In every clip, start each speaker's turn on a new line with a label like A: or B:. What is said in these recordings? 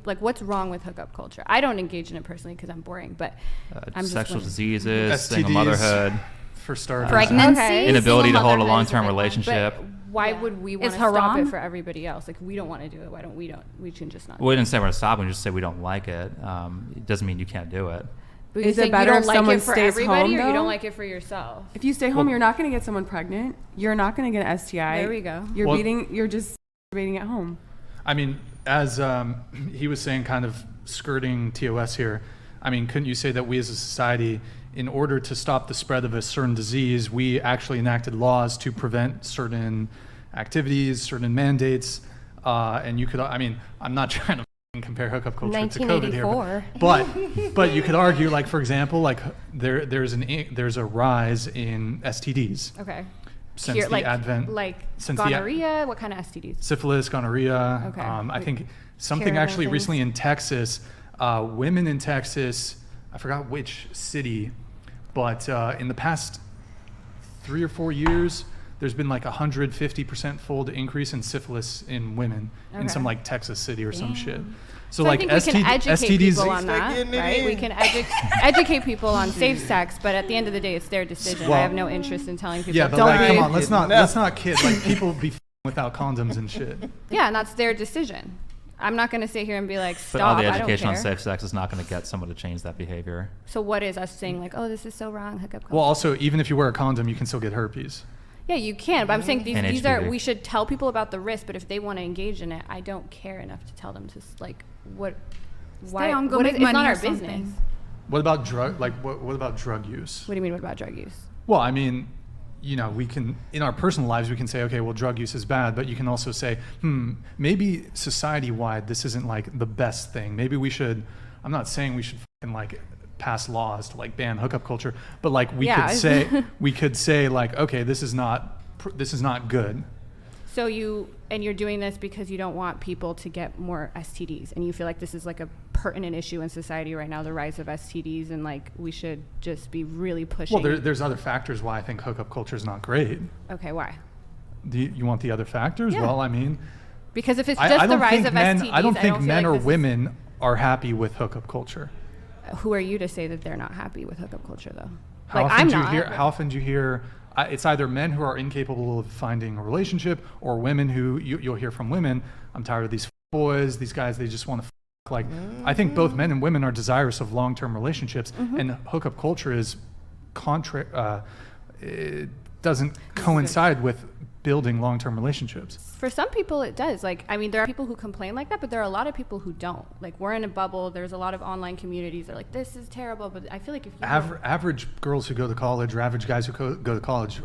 A: like, what's wrong with hookup culture? I don't engage in it personally because I'm boring, but I'm
B: sexual
A: just
B: diseases,
C: STDs,
B: single motherhood,
C: for starters.
D: Pregnancy,
A: Okay.
B: inability to hold a
A: Single
B: long-term
A: motherhood is
B: relationship.
A: But why would we want
D: Is
A: to stop
D: haram?
A: it for everybody else? Like, we don't want to do it. Why don't we? We can just not.
B: We didn't say we're going to stop. We just say we don't like it. It doesn't mean you can't do it.
A: But
E: Is
A: you
E: it better
A: don't
E: if
A: like
E: someone
A: it for
E: stays
A: everybody,
E: home,
A: or you
E: though?
A: don't like it for yourself?
E: If you stay home, you're not going to get someone pregnant. You're not going to get an STI.
A: There we go.
E: You're just masturbating at home.
C: I mean, as he was saying, kind of skirting TOS here, I mean, couldn't you say that we as a society, in order to stop the spread of a certain disease, we actually enacted laws to prevent certain activities, certain mandates, and you could, I mean, I'm not trying to compare hookup culture to COVID here, but you could argue, like, for example, like there's a rise in STDs.
A: Okay.
C: Since the advent, since
A: gonorrhea, what kind of STDs?
C: Syphilis, gonorrhea.
A: Okay.
C: I think something actually recently in Texas, women in Texas, I forgot which city, but in the past 3 or 4 years, there's been like 150% fold increase in syphilis in women in some like Texas city or some shit. So like
A: I think we can educate
C: STDs,
A: people on that, right? We can educate people on safe sex, but at the end of the day, it's their decision. I have no interest in telling people.
C: Yeah, but
A: don't
C: like, come on,
A: do it.
C: let's not kid. Like, people be without condoms and shit.
A: Yeah, and that's their decision. I'm not going to sit here and be like, stop.
B: But all the
A: I don't
B: education on
A: care.
B: safe sex is not going to get someone to change that behavior.
A: So what is us saying like, oh, this is so wrong, hookup culture?
C: Well, also, even if you wear a condom, you can still get herpes.
A: Yeah, you can, but I'm saying these are,
B: HPV.
A: we should tell people about the risk, but if they want to engage in it, I don't care enough to tell them to, like, why,
D: home, go
A: what
D: make
A: is, it's
D: money
A: not
D: or
A: our
D: something.
A: business.
C: What about what about drug use?
A: What do you mean, what about drug use?
C: Well, I mean, you know, we can, in our personal lives, we can say, okay, well, drug use is bad, but you can also say, maybe society-wide, this isn't like the best thing. Maybe we should, I'm not saying we should fucking like pass laws to like ban hookup culture, but like we could say like, okay, this is not good.
A: So you're doing this because you don't want people to get more STDs, and you feel like this is like a pertinent issue in society right now, the rise of STDs, and like we should just be really pushing.
C: Well, there's other factors why I think hookup culture is not great.
A: Okay, why?
C: Do you want the other factors?
A: Yeah.
C: Well, I mean,
A: Because if it's just the rise of STDs,
C: I don't think
A: feel
C: men
A: like
C: or
A: this
C: women are happy with hookup culture.
A: Who are you to say that they're not happy with hookup culture, though?
C: How
A: like,
C: often
A: I'm
C: do you
A: not.
C: hear? How often do you hear? It's either men who are incapable of finding a relationship, or women who you'll hear from women. I'm tired of these boys. These guys, they just want to. Like, I think both men and women are desirous of long-term relationships, and hookup culture is it doesn't coincide with building long-term relationships.
A: For some people, it does. Like, I mean, there are people who complain like that, but there are a lot of people who don't. Like, we're in a bubble. There's a lot of online communities. They're like, this is terrible. But I feel like if you
C: average girls who go to college or average guys who go to college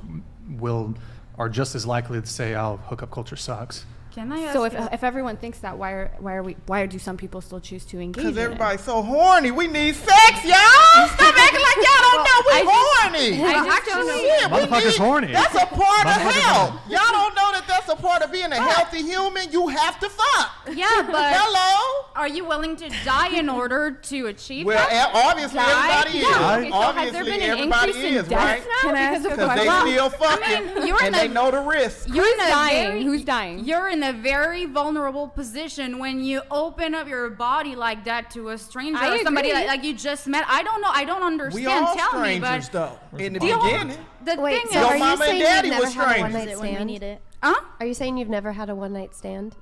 C: are just as likely to say, "Oh, hookup culture sucks."
D: Can I ask
A: So if everyone thinks that, why do some people still choose to engage in
F: Because
A: it?
F: everybody's so horny. We need sex, y'all. Stop acting like y'all don't know we horny.
A: I just don't know.
F: Yeah, we
C: Motherfuckers
F: need-
C: horny.
F: That's a part of
C: Motherfuckers
F: health.
C: horny.
F: Y'all don't know that that's a part of being a healthy human. You have to fuck.
D: Yeah, but
F: Hello?
D: are you willing to die in order to achieve
F: Well,
D: that?
F: obviously everybody is.
A: Yeah. Okay, so has there
F: Obviously
A: been an
F: everybody
A: increase in
F: is,
A: deaths
F: right?
A: now
E: Can I
A: because
E: ask
A: of
E: a
F: Because they
E: question?
F: still fucking
D: you're in
F: and
D: a-
F: they know the risk.
D: You're
A: Who's
D: in a
A: dying?
D: very-
A: Who's dying?
D: You're in a very vulnerable position when you open up your body like that to a stranger
A: I
D: or somebody
A: agree.
D: like you just met. I don't know. I don't understand.
F: We all
D: Tell me,
F: strangers
D: but
F: though. In the
D: the whole-
F: beginning.
D: the
G: Wait,
D: thing
G: so
D: is,
F: Your
G: are you
F: mama and
G: saying
F: daddy
G: you've never
F: was
G: had a
F: strangers.
G: one-night
H: when we
G: stand?
H: need it.
G: Are you saying you've never had a one-night stand?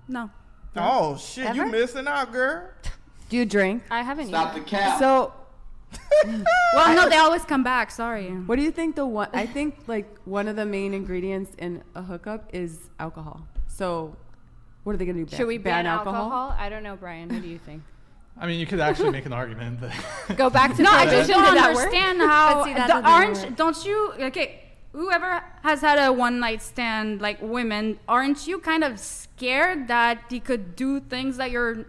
D: no.
F: Oh shit, you
G: Ever?
F: missing out, girl.
E: Do you drink?
A: I haven't.
I: Stop the cap.
E: So,
D: Well, no, they always come back. Sorry.
E: what do you think I think like one of the main ingredients in a hookup is alcohol. So, what are they going to do?
A: Should we ban alcohol? I don't know, Brian. What do you think?
C: I mean, you could actually make an argument that
A: Go back to
D: No, I
A: prohibition.
D: just don't
A: Did that work?
D: understand how
G: But see, that
D: the
G: doesn't
D: orange.
G: work.
D: Don't you? Okay, whoever has had a one-night stand, like women, aren't you kind of scared that he could do things that you're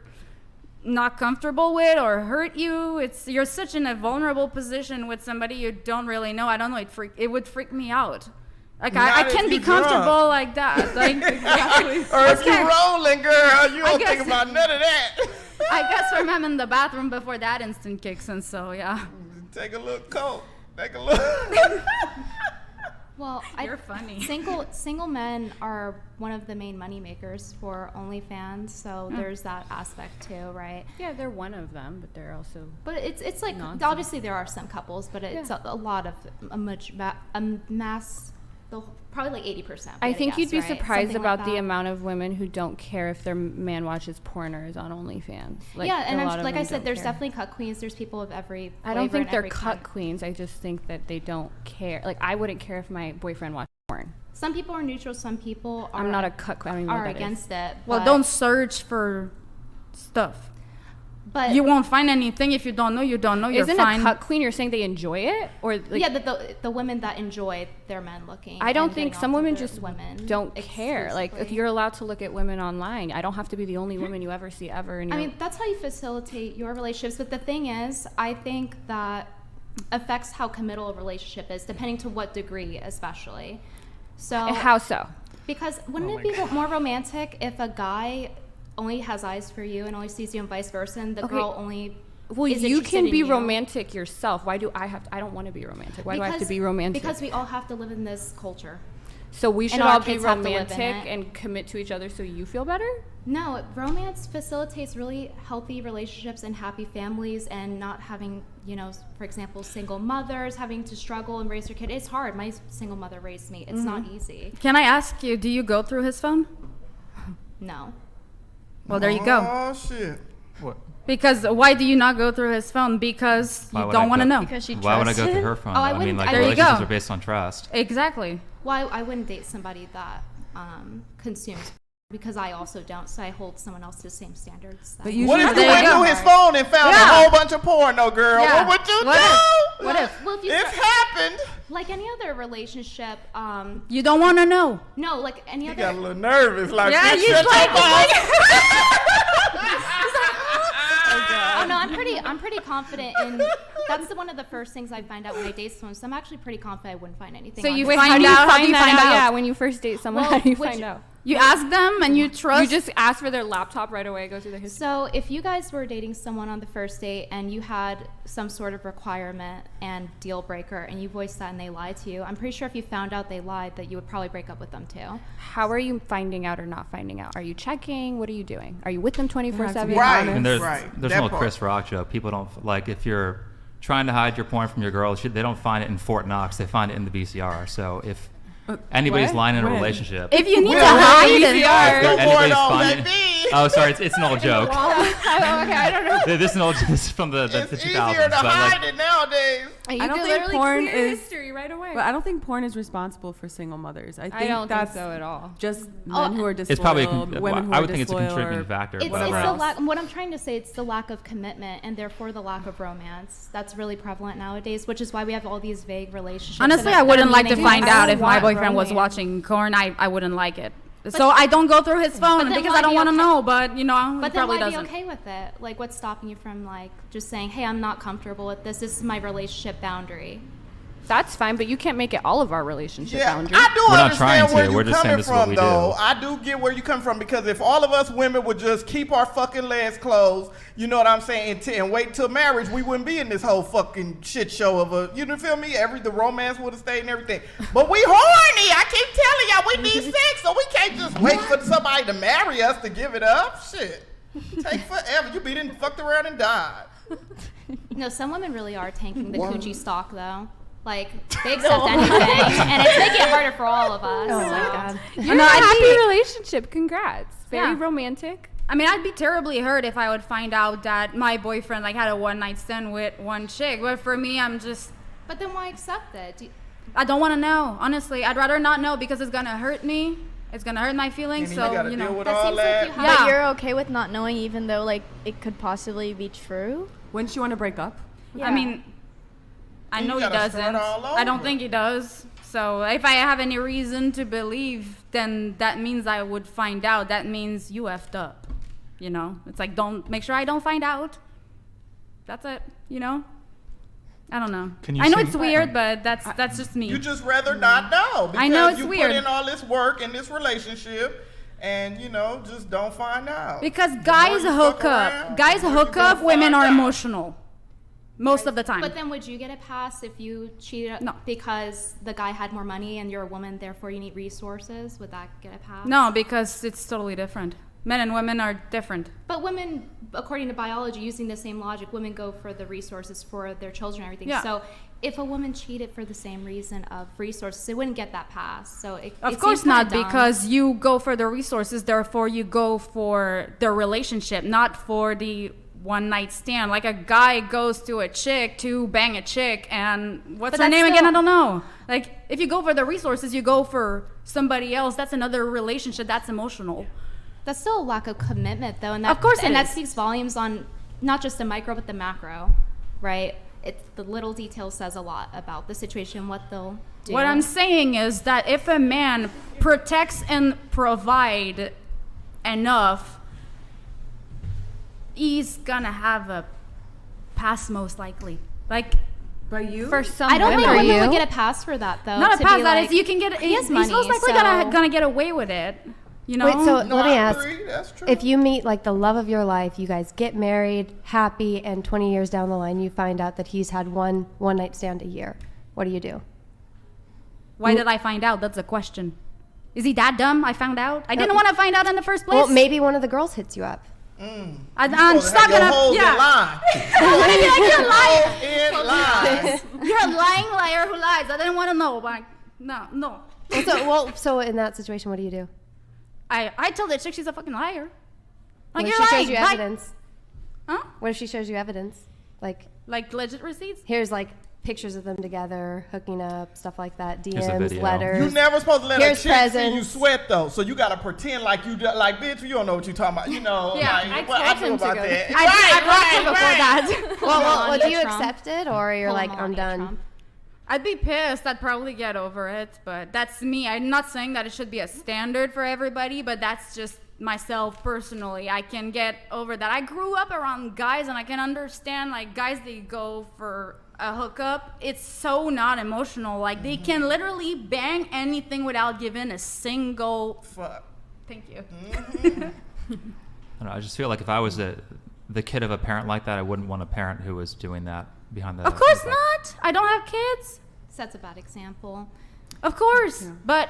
D: not comfortable with or hurt you? You're such in a vulnerable position with somebody you don't really know. I don't know. It would freak me out. Like I
F: Not if
D: can be
F: you drunk.
D: comfortable like that. Like
F: Or if you rolling, girl, you don't
D: guess-
F: think about none of that.
D: I guess when I'm in the bathroom before that instant kicks in. So yeah.
F: Take a little coke. Take a little.
H: Well,
D: You're funny.
H: Single men are one of the main money makers for OnlyFans, so there's that aspect too, right?
A: Yeah, they're one of them, but they're also.
H: But it's like
A: Nonsense.
H: obviously there are some couples, but it's a lot of mass. Probably like 80%.
A: I think you'd be
H: right?
A: surprised
H: Something
A: about
H: like
A: the
H: that.
A: amount of women who don't care if their man watches porn or is on OnlyFans. Like,
H: yeah, and
A: a lot of
H: like I
A: them
H: said,
A: don't
H: there's
A: care.
H: definitely cut queens. There's people of every.
A: I don't
H: flavor
A: think
H: and
A: they're
H: every
A: cut
H: kind.
A: queens. I just think that they don't care. Like, I wouldn't care if my boyfriend watched porn.
H: Some people are neutral. Some people are.
A: I'm not a cut queen. I don't even know
H: are
A: what that is.
H: against it.
D: Well,
H: but-
D: don't search for stuff.
H: But
D: You won't find anything if you don't know. You don't know. You're
A: Isn't
D: fine.
A: a cut queen? You're saying they enjoy it, or like,
H: yeah, the women that enjoy their men looking.
A: I don't
H: and
A: think
H: getting
A: some
H: off of
A: women
H: their
A: just
H: women
A: don't care. Like, if
H: exclusively.
A: you're allowed to look at women online, I don't have to be the only woman you ever see ever. In
H: I
A: your,
H: mean, that's how you facilitate your relationships. But the thing is, I think that affects how committal a relationship is, depending to what degree, especially. So
A: how so?
H: Because wouldn't it be more romantic if a guy only has eyes for you and only sees you and vice versa, and the
A: Okay.
H: girl only
A: Well,
H: is
A: you
H: interested
A: can
H: in
A: be
H: you?
A: romantic yourself. Why do I have to? I don't want to be romantic. Why do I have to be romantic?
H: Because we all have to live in this culture.
A: So we should
H: our
A: all be
H: kids have to live in
A: romantic
H: it.
A: and commit to each other so you feel better?
H: No, romance facilitates really healthy relationships and happy families, and not having, for example, single mothers having to struggle and raise their kid. It's hard. My single mother raised me. It's not easy.
D: Can I ask you? Do you go through his phone?
H: No.
D: Well, there you go.
F: Oh shit.
C: What?
D: Because why do you not go through his phone? Because
B: Why
D: you
B: would I
D: don't want to
B: go-
D: know.
G: Because she
B: Why would I
G: trusts
B: go through
G: him.
B: her phone?
H: Oh, I
B: though? I mean,
H: wouldn't-
B: like
H: I wouldn't-
B: relationships
D: go.
B: are based on trust.
D: Exactly.
H: Well, I wouldn't date somebody that consumes, because I also don't. So I hold someone else to the same standards. that
E: But
H: I
E: you
H: hold.
F: What if you
D: There
F: went
D: you go.
F: through his phone and found
D: Yeah.
F: a whole bunch of porno, girl?
D: Yeah.
F: What would you
D: What
F: do?
D: What if?
H: Well, if you
F: It's
H: start-
F: happened.
H: like any other relationship,
D: You don't want to know.
H: no, like any
F: He
H: other.
F: got a little nervous. Like,
D: Yeah,
F: bitch,
D: he's
F: shut
D: like-
F: your mouth.
H: Oh no, I'm pretty confident in. That's one of the first things I find out when I date someone. So I'm actually pretty confident I wouldn't find anything.
D: So
H: on
D: you
H: there.
D: find out? How do you
A: that
D: find out?
A: Yeah, when you first date someone,
H: Well,
A: how do you
H: which-
A: find out?
D: You ask them and you trust.
A: You just ask for their laptop right away, go through their history.
H: So if you guys were dating someone on the first date and you had some sort of requirement and deal breaker and you voiced that and they lied to you, I'm pretty sure if you found out they lied that you would probably break up with them too.
A: How are you finding out or not finding out? Are you checking? What are you doing? Are you with them 24/7?
F: Right.
B: And there's
F: Right.
B: there's
F: That
B: an old
F: part.
B: Chris Rock joke. People don't like if you're trying to hide your porn from your girl. They don't find it in Fort Knox. They find it in the VCR. So if anybody's
A: what?
B: lying in a
A: When?
B: relationship,
D: if you need to
F: Well,
D: hide it.
B: if
F: No more
B: anybody's
F: on
B: finding-
F: baby.
B: oh, sorry, it's an old joke.
A: Okay, I don't know.
B: This is an old. This is from the
F: It's
B: 2000s.
F: easier to
B: but
F: hide
B: like,
F: it nowadays.
A: You
E: I don't
A: could
E: think
A: literally
E: porn
A: clear
E: is-
A: history right away.
E: But I don't think porn is responsible for single mothers. I think
A: I don't
E: that's
A: think so at all.
E: just men who are disloyal,
B: it's probably.
E: women who
B: I
E: are
B: would think it's a
E: disloyal,
B: contributing
E: or
B: factor.
H: It's
B: whatever
H: the
B: else.
H: lack. What I'm trying to say, it's the lack of commitment and therefore the lack of romance that's really prevalent nowadays, which is why we have all these vague relationships.
D: Honestly,
H: that
D: I
H: are
D: wouldn't like to
H: meaningful.
D: find
A: I
D: out
A: don't
D: if my
A: want
D: boyfriend was
A: romance.
D: watching porn. I wouldn't like it. So I don't go through his phone
H: then
D: because
H: why
D: I don't
H: be
D: want to
H: okay-
D: know. But he
H: But then
D: probably
H: why
D: doesn't.
H: be okay with it? Like, what's stopping you from like just saying, "Hey, I'm not comfortable with this. This is my relationship boundary."
A: That's fine, but you can't make it all of our relationship
F: Yeah,
A: boundaries.
F: I do
B: We're not
F: understand
B: trying
F: where
B: to.
F: you're
B: We're just saying
F: coming
B: this is what
F: from,
B: we
F: though.
B: do.
F: I do get where you're coming from because if all of us women would just keep our fucking legs closed, you know what I'm saying, and wait till marriage, we wouldn't be in this whole fucking shit show of a, you know, feel me? The romance would have stayed and everything. But we horny. I keep telling y'all we need sex, so we can't just wait for somebody to marry us to give it up. Shit, take forever. You be done fucked around and died.
H: No, some women really are tanking the coochie stock though. Like they accept anything, and it's making it harder for all of us.
G: Oh
H: so.
G: my god.
A: You're
D: No,
A: in a
D: I'd
A: happy
D: be-
A: relationship. Congrats. Very
D: Yeah.
A: romantic.
D: I mean, I'd be terribly hurt if I would find out that my boyfriend like had a one night stand with one chick. But for me, I'm just
H: But then why accept it?
D: I don't want to know. Honestly, I'd rather not know because it's gonna hurt me. It's gonna hurt my feelings.
F: And
D: So
F: you gotta
D: you
F: deal
D: know.
F: with
H: That
F: all
H: seems like
F: that.
H: you have-
D: Yeah.
G: But you're okay with not knowing, even though like it could possibly be true.
E: Wouldn't you want to break up?
D: I mean, I
F: You
D: know he
F: gotta start
D: doesn't.
F: all
D: I don't
F: over.
D: think he does. So if I have any reason to believe, then that means I would find out. That means you effed up. You know, it's like don't make sure I don't find out. That's it. You know. I don't know.
C: Can you
D: I know
C: see-
D: it's weird, but that's just me.
F: You just rather not know because
D: I know it's
F: you
D: weird.
F: put in all this work in this relationship and you know just don't find out.
D: Because
F: The more
D: guys
F: you
D: hook
F: fuck
D: up.
F: around,
D: Guys
F: the more
D: hook
F: you
D: up.
F: gonna
D: Women
F: find
D: are
F: out.
D: emotional. most of the time.
H: But then would you get a pass if you cheated
D: No.
H: because the guy had more money and you're a woman, therefore you need resources? Would that get a pass?
D: No, because it's totally different. Men and women are different.
H: But women, according to biology, using the same logic, women go for the resources for their children and everything.
D: Yeah.
H: So if a woman cheated for the same reason of resources, they wouldn't get that pass. So
D: Of course not, because you go for the resources, therefore you go for the relationship, not for the one night stand. Like a guy goes to a chick to bang a chick, and what's
H: But
D: her
H: that's
D: name again?
H: still-
D: I don't know. Like if you go for the resources, you go for somebody else. That's another relationship. That's emotional.
H: That's still a lack of commitment, though, and that,
D: Of course it
H: and that
D: is.
H: speaks volumes on not just the micro but the macro, right? It's the little detail says a lot about the situation, what they'll do.
D: What I'm saying is that if a man protects and provide enough, he's gonna have a pass most likely. Like
E: By you?
A: For some
H: I don't think
A: women.
H: women would get a pass for that, though.
D: not a
H: to
D: pass.
H: be
D: That
H: like,
D: is, you can get.
H: he has
D: He's
H: money,
D: most likely
H: so-
D: gonna get away with it. You know.
I: Wait, so
F: No,
I: let me
F: I
I: ask.
F: agree. That's true.
I: If you meet like the love of your life, you guys get married, happy, and 20 years down the line, you find out that he's had one night stand a year. What do you do?
D: Why did I find out? That's a question. Is he that dumb? I found out. I didn't want to find out in the first place.
I: Well, maybe one of the girls hits you up.
D: I'm
F: Supposed to
D: not
F: have your
D: gonna.
F: hoes in
D: Yeah.
F: line.
D: You're lying.
F: Hoes in line.
D: You're a lying liar who lies. I didn't want to know, but no.
I: So in that situation, what do you do?
D: I told that chick she's a fucking liar. Like
I: What if
D: you're
I: she
D: lying.
I: shows you
D: Like-
I: evidence?
D: Huh?
I: What if she shows you evidence?
D: Like legit receipts?
I: Here's like pictures of them together, hooking up, stuff like that,
B: Here's a
I: DMs,
B: video.
I: letters.
F: You never supposed to let
I: Here's
F: a chick see you
I: presents.
F: sweat though, so you gotta pretend like you like, bitch. You don't know what you talking about. You know,
D: Yeah,
F: like,
A: I
F: well, I
A: told
F: knew
A: him to
F: about
A: go.
F: that.
D: I'd watched it before that.
I: Well, do you
H: Trump.
I: accept it, or you're
H: Pull
I: like, I'm
H: Melania
I: done?
H: Trump.
D: I'd be pissed. I'd probably get over it, but that's me. I'm not saying that it should be a standard for everybody, but that's just myself personally. I can get over that. I grew up around guys, and I can understand like guys, they go for a hookup. It's so not emotional. Like they can literally bang anything without giving a single.
F: Fuck.
D: Thank you.
B: I don't know, I just feel like if I was the kid of a parent like that, I wouldn't want a parent who was doing that behind the.
D: Of course
B: back.
D: not. I don't have kids.
H: That's a bad example.
D: Of course, but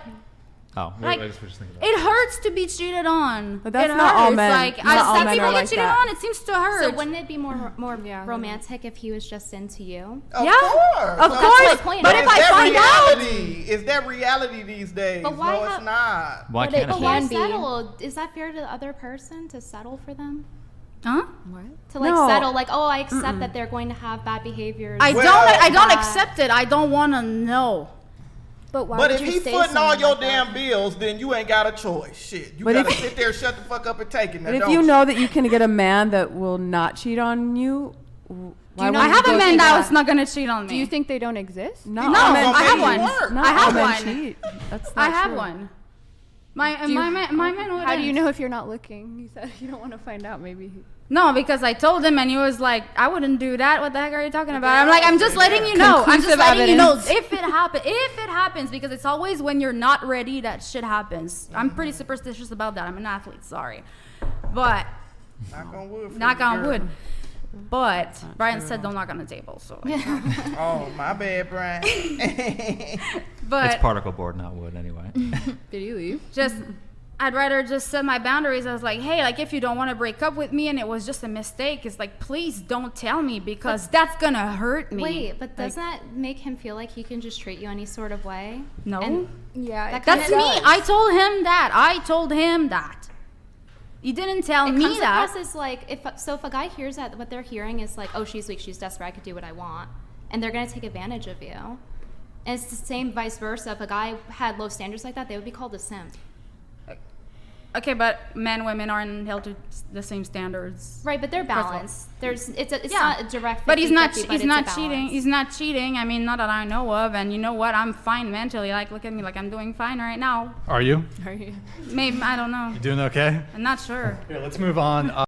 B: Oh,
D: Like,
B: I just was thinking about
D: it hurts to be cheated on.
E: But that's
D: it
E: not all
D: hurts.
E: men.
D: Like,
E: Not all
D: some
E: men
D: people
E: are
D: get
E: like
D: cheated
E: that.
D: on. It seems to hurt.
H: So wouldn't it be more
A: Yeah,
H: romantic if he was just into you?
F: Of
D: Yeah,
F: course.
D: of
F: So-
D: course.
H: my point.
D: But
H: But
D: if
F: is
D: I
F: that
D: find out,
F: reality? Is that reality these days?
H: But why
F: no,
H: have-
F: it's not.
B: Why
G: But it
B: can't it
H: But
B: be?
H: why
G: Can be.
H: settle? Is that fair to the other person to settle for them?
D: huh?
H: To like
E: No.
H: settle, like, oh, I accept that they're going to have bad behaviors.
D: I
F: Well,
D: don't
H: bad.
D: accept it. I don't want to know.
G: But why
F: But
G: would
F: if
G: you
F: he
G: say
F: footing all
G: something
F: your
G: like that?
F: damn bills, then you ain't got a choice. Shit, you
E: But
F: gotta
E: if-
F: sit there, shut the fuck up, and take it. Now,
E: But if
F: don't
E: you know that you can get a man that will not cheat on you, why
A: know
E: would
D: I
E: you
D: have
E: go
D: a man
E: through
D: that's not gonna cheat on me.
A: Do you think they don't exist?
E: Not
D: No,
E: all men
D: I have
E: cheat.
D: one.
F: work.
E: Not
D: I have
E: all men
D: one.
E: cheat. That's
D: I
E: not
D: have
E: true.
D: one. My
A: Do you-
D: man would.
A: How do you know if you're not looking? You said you don't want to find out. Maybe.
D: No, because I told him, and he was like, "I wouldn't do that. What the heck are you talking about?" I'm like, "I'm just letting you know. I'm just
E: Conclusive
D: letting you know
E: evidence.
D: if it happens, because it's always when you're not ready that shit happens. I'm pretty superstitious about that. I'm an athlete, sorry, but
F: knock on wood. for
D: knock
F: you,
D: on
F: girl.
D: wood. But Brian said don't knock on the table, so. Like,
F: Oh, my bad, Brian.
D: but
B: It's particle board, not wood, anyway.
A: Did you leave?
D: just I'd rather just set my boundaries. I was like, hey, like if you don't want to break up with me and it was just a mistake, it's like, please don't tell me, because that's gonna hurt me.
H: Wait, but doesn't that make him feel like he can just treat you any sort of way?
D: No.
H: And
A: Yeah.
H: that
D: That's
H: kinda
D: me.
H: does.
D: I told him that. He didn't tell
H: It
D: me
H: comes
D: that.
H: across as like if a guy hears that, what they're hearing is like, oh, she's weak, she's desperate, I could do what I want, and they're gonna take advantage of you. And it's the same vice versa. If a guy had low standards like that, they would be called a simp.
D: Okay, but men, women aren't held to the same standards.
H: Right, but they're
D: First of all.
H: balanced. It's
D: Yeah.
H: not a direct 50-50,
D: But he's not.
H: but
D: He's
H: it's
D: not
H: a
D: cheating.
H: balance.
D: He's not cheating. I mean, not that I know of. And you know what? I'm fine mentally. Like, look at me. Like, I'm doing fine right now.
C: Are you?
A: Are you?
D: Maybe I don't know.
C: You doing okay?
D: I'm not sure.
C: Here, let's move on.